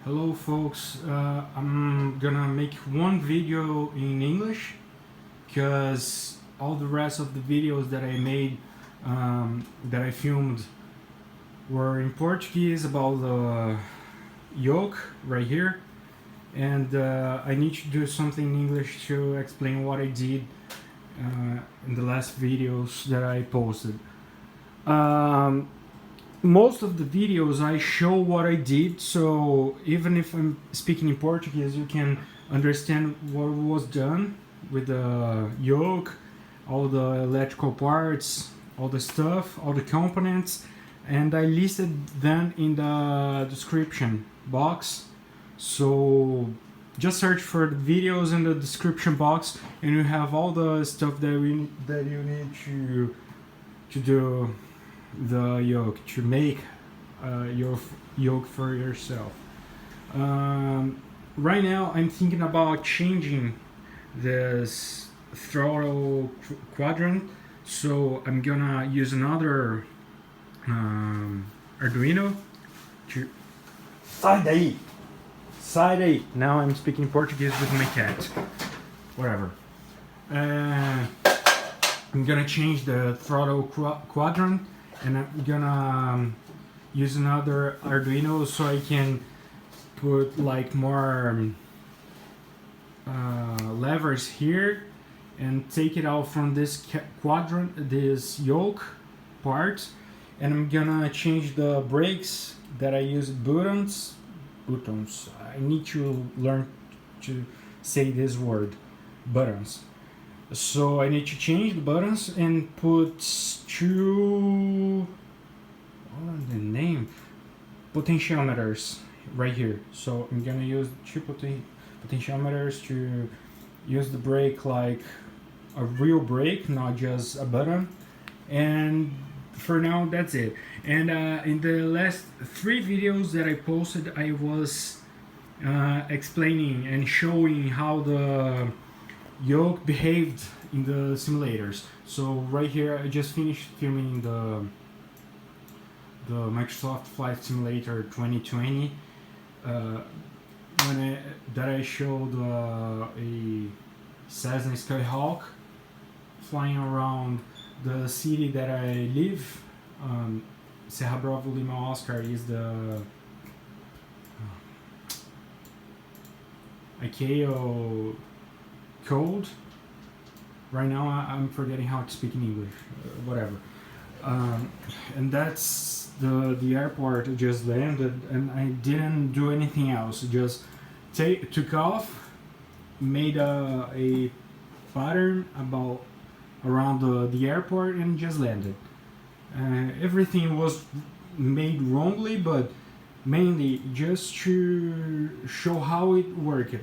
Hello folks, I'm gonna make one video in English because all the rest of the videos that I made, that I filmed, were in Portuguese about the yoke right here, and I need to do something in English to explain what I did in the last videos that I posted. Um, Most of the videos I show what I did, so even if I'm speaking in Portuguese, you can understand what was done with the yoke, all the electrical parts, all the stuff, all the components, and I listed them in the description box. So just search for the videos in the description box, and you have all the stuff that you need to do the yoke, to make your yoke for yourself. Right now I'm thinking about changing this throttle quadrant, so I'm gonna use another Arduino to... Sai daí! Sai daí! Now I'm speaking Portuguese with my cat. Whatever. I'm gonna change the throttle quadrant, and I'm gonna use another Arduino so I can put like more levers here and take it out from this quadrant, this yoke part, and I'm gonna change the brakes that I use buttons. I need to learn to say this word, buttons. So I need to change the buttons and put two, what are the name? Potentiometers right here. So I'm gonna use two potentiometers to use the brake like a real brake, not just a button. And for now, that's it. And in the last 3 videos that I posted, I was explaining and showing how the yoke behaved in the simulators. So right here I just finished filming the Microsoft Flight Simulator 2020, that I showed a Cessna Skyhawk flying around the city that I live. Serra Bravo Lima Oscar is the ICAO code. Right now I'm forgetting how to speak in English, whatever. And that's the airport. I just landed and I didn't do anything else. Just took off, made a pattern around the airport and just landed. Everything was made wrongly, but mainly just to show how it worked.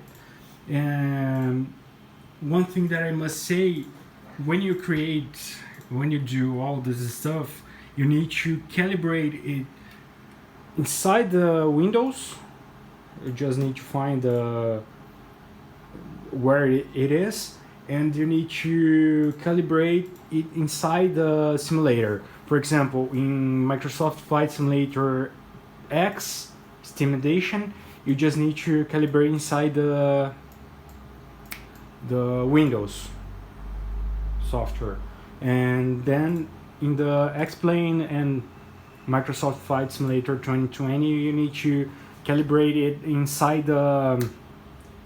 And one thing that I must say, when you do all this stuff, you need to calibrate it inside the windows. You just need to find where it is, and you need to calibrate it inside the simulator. For example, in Microsoft Flight Simulator X Steam Edition, you just need to calibrate inside the Windows software, and then in the X-Plane and Microsoft Flight Simulator 2020 you need to calibrate it inside the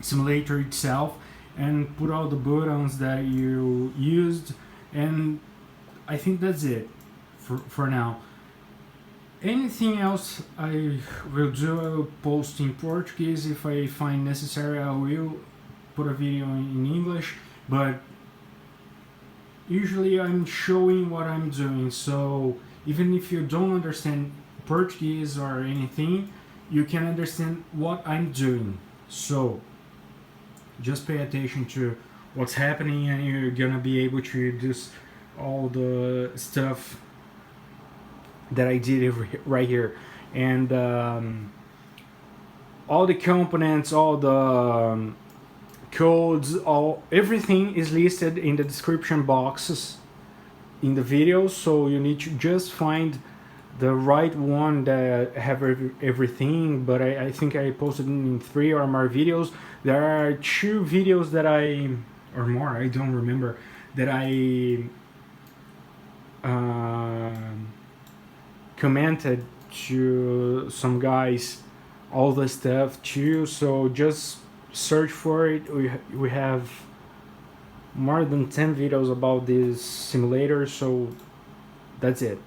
simulator itself and put all the buttons that you used, and I think that's it for now. Anything else I will do, I will post in Portuguese. If I find necessary, I will put a video in English, but usually I'm showing what I'm doing, so even if you don't understand Portuguese or anything, you can understand what I'm doing. So just pay attention to what's happening and you're gonna be able to do all the stuff that I did right here. And all the components, all the codes, everything is listed in the description boxes in the videos, so you need to just find the right one that have everything, but I think I posted in 3 or more videos. There are 2 videos that or more, I don't remember, that I commented to some guys all the stuff too. So just search for it. We have more than 10 videos about this simulator, so that's it.